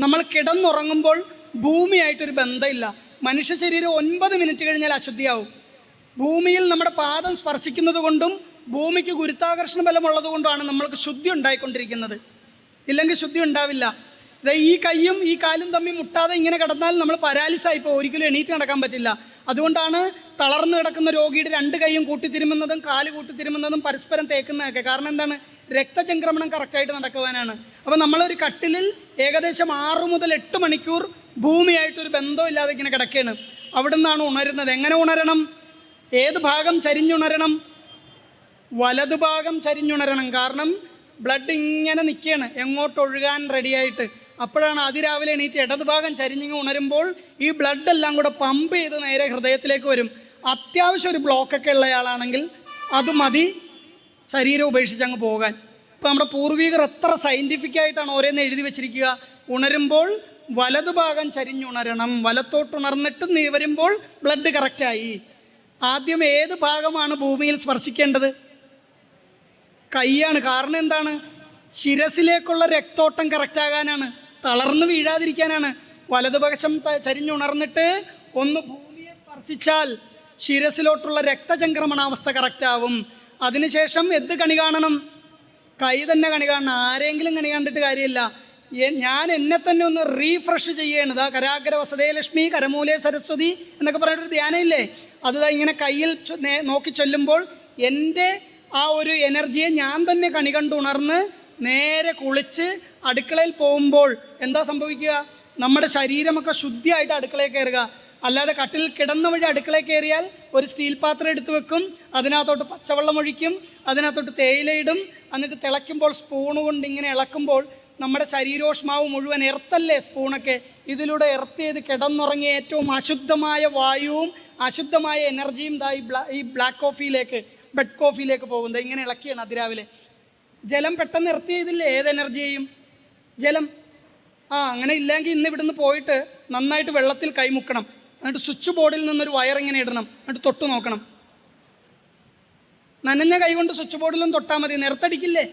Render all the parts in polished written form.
നമ്മൾ കിടന്നുറങ്ങുമ്പോൾ ഭൂമിയായിട്ടൊരു ബന്ധമില്ല. മനുഷ്യ ശരീരം 9 മിനിറ്റ് കഴിഞ്ഞാൽ അശുദ്ധിയാവും. ഭൂമിയിൽ നമ്മുടെ പാദം സ്പർശിക്കുന്നത് കൊണ്ടും ഭൂമിക്ക് ഗുരുത്വാകർഷണ ബലമുള്ളത് കൊണ്ടുമാണ് നമ്മൾക്ക് ശുദ്ധി ഉണ്ടായിക്കൊണ്ടിരിക്കുന്നത്. ഇല്ലെങ്കിൽ ശുദ്ധി ഉണ്ടാവില്ല. ഈ കൈയും ഈ കാലും തമ്മിൽ മുട്ടാതെ ഇങ്ങനെ കിടന്നാൽ നമ്മൾ പരാലിസായിപ്പോൾ ഒരിക്കലും എണീറ്റ് നടക്കാൻ പറ്റില്ല. അതുകൊണ്ടാണ് തളർന്നു കിടക്കുന്ന രോഗിയുടെ 2 കൈയും കൂട്ടിത്തിരുമുന്നതും കാല് കൂട്ടിത്തിരുമുന്നതും പരസ്പരം തേക്കുന്നതൊക്കെ. കാരണം എന്താണ്? രക്തചംക്രമണം കറക്റ്റായിട്ട് നടക്കുവാനാണ്. അപ്പോൾ നമ്മളൊരു കട്ടിലിൽ ഏകദേശം 6 മുതൽ 8 മണിക്കൂർ ഭൂമിയായിട്ടൊരു ബന്ധമില്ലാതെ ഇങ്ങനെ കിടക്കുകയാണ്. അവിടെ നിന്നാണ് ഉണരുന്നത്. എങ്ങനെ ഉണരണം? ഏത് ഭാഗം ചരിഞ്ഞുണരണം? വലതുഭാഗം ചരിഞ്ഞുണരണം. കാരണം ബ്ലഡ് ഇങ്ങനെ നിൽക്കുകയാണ് എങ്ങോട്ട് ഒഴുകാൻ റെഡിയായിട്ട്. അപ്പോഴാണ് അതിരാവിലെ എണീറ്റ് ഇടതുഭാഗം ചരിഞ്ഞിങ്ങ് ഉണരുമ്പോൾ ഈ ബ്ലഡ് എല്ലാം കൂടെ പമ്പ് ചെയ്ത് നേരെ ഹൃദയത്തിലേക്ക് വരും. അത്യാവശ്യം ഒരു ബ്ലോക്കൊക്കെ ഉള്ളയാളാണെങ്കിൽ അത് മതി ശരീരം ഉപേക്ഷിച്ച് അങ്ങ് പോകാൻ. ഇപ്പോൾ നമ്മുടെ പൂർവികർ എത്ര സയൻറ്റിഫിക്കായിട്ടാണ് ഓരോന്ന് എഴുതി വെച്ചിരിക്കുക. ഉണരുമ്പോൾ വലതുഭാഗം ചരിഞ്ഞുണരണം, വലത്തോട്ടുണർന്നിട്ട് വരുമ്പോൾ ബ്ലഡ് കറക്റ്റായി. ആദ്യം ഏത് ഭാഗമാണ് ഭൂമിയിൽ സ്പർശിക്കേണ്ടത്? കൈയാണ്. കാരണം എന്താണ്? ശിരസിലേക്കുള്ള രക്തോട്ടം കറക്റ്റാകാനാണ്, തളർന്നു വീഴാതിരിക്കാനാണ്. വലതുപക്ഷം ചരിഞ്ഞുണർന്നിട്ട് ഒന്ന് ഭൂമിയെ സ്പർശിച്ചാൽ ശിരസിലോട്ടുള്ള രക്തചംക്രമണാവസ്ഥ കറക്റ്റാവും. അതിനുശേഷം എന്ത് കണി കാണണം? കൈ തന്നെ കണി കാണണം. ആരെങ്കിലും കണി കണ്ടിട്ട് കാര്യമില്ല. ഞാൻ എന്നെ തന്നെ ഒന്ന് റീഫ്രഷ് ചെയ്യണത്. കരാഗ്ര വസതേ ലക്ഷ്മി കരമൂലേ സരസ്വതി എന്നൊക്കെ പറഞ്ഞിട്ടൊരു ധ്യാനം ഇല്ലേ? അത് ഇങ്ങനെ കയ്യിൽ നോക്കി ചൊല്ലുമ്പോൾ എൻ്റെ ആ ഒരു എനർജിയെ ഞാൻ തന്നെ കണി കണ്ടുണർന്ന് നേരെ കുളിച്ച് അടുക്കളയിൽ പോകുമ്പോൾ എന്താ സംഭവിക്കുക? നമ്മുടെ ശരീരമൊക്കെ ശുദ്ധിയായിട്ട് അടുക്കളയിൽ കയറുക. അല്ലാതെ കട്ടിൽ കിടന്ന വഴി അടുക്കളയിൽ കയറിയാൽ ഒരു സ്റ്റീൽ പാത്രം എടുത്ത് വെക്കും, അതിനകത്തോട്ട് പച്ചവെള്ളം ഒഴിക്കും, അതിനകത്തോട്ട് തേയിലയിടും, എന്നിട്ട് തിളയ്ക്കുമ്പോൾ സ്പൂണ് കൊണ്ട് ഇങ്ങനെ ഇളക്കുമ്പോൾ നമ്മുടെ ശരീരോഷ്മാവ് മുഴുവൻ എർത്തല്ലേ സ്പൂണൊക്കെ. ഇതിലൂടെ എർത്ത് ചെയ്ത് കിടന്നുറങ്ങിയ ഏറ്റവും അശുദ്ധമായ വായുവും അശുദ്ധമായ എനർജിയും ഈ ബ്ലാക്ക് കോഫിയിലേക്ക്, ബെഡ് കോഫിയിലേക്ക് പോകുന്നത്. ഇങ്ങനെ ഇളക്കിയാണ് അതിരാവിലെ. ജലം പെട്ടെന്ന് എർത്ത് ചെയ്തില്ലേ ഏത് എനർജിയെയും? ജലം അങ്ങനെ ഇല്ലെങ്കിൽ ഇന്ന് ഇവിടുന്ന് പോയിട്ട് നന്നായിട്ട് വെള്ളത്തിൽ കൈമുക്കണം, എന്നിട്ട് സ്വിച്ച് ബോർഡിൽ നിന്നൊരു വയർ ഇങ്ങനെ ഇടണം, എന്നിട്ട് തൊട്ട് നോക്കണം. നനഞ്ഞ കൈ കൊണ്ട് സ്വിച്ച് ബോർഡിലും തൊട്ടാൽ മതി, നിറത്തടിക്കില്ലേ?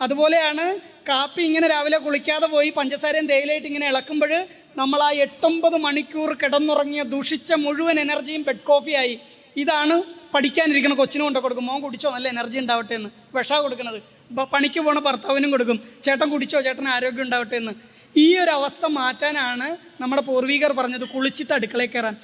അതുപോലെയാണ് കാപ്പി ഇങ്ങനെ രാവിലെ കുളിക്കാതെ പോയി പഞ്ചസാരയും തേയിലയിട്ട് ഇങ്ങനെ ഇളക്കുമ്പോൾ നമ്മൾ ആ 8-9 മണിക്കൂർ കിടന്നുറങ്ങിയ ദുഷിച്ച മുഴുവൻ എനർജിയും ബെഡ് കോഫിയായി. ഇതാണ് പഠിക്കാനിരിക്കണം കൊച്ചിനും കൊണ്ട് കൊടുക്കും. മോൻ കുടിച്ചോ നല്ല എനർജി ഉണ്ടാവട്ടെ എന്ന്. വിഷ കൊടുക്കുന്നത്. പണിക്ക് പോണ ഭർത്താവിനും കൊടുക്കും, ചേട്ടൻ കുടിച്ചോ ചേട്ടന് ആരോഗ്യം ഉണ്ടാവട്ടെ എന്ന്. ഈ ഒരു അവസ്ഥ മാറ്റാനാണ് നമ്മുടെ പൂർവികർ പറഞ്ഞത് കുളിച്ചിട്ട് അടുക്കളയിൽ കയറാൻ.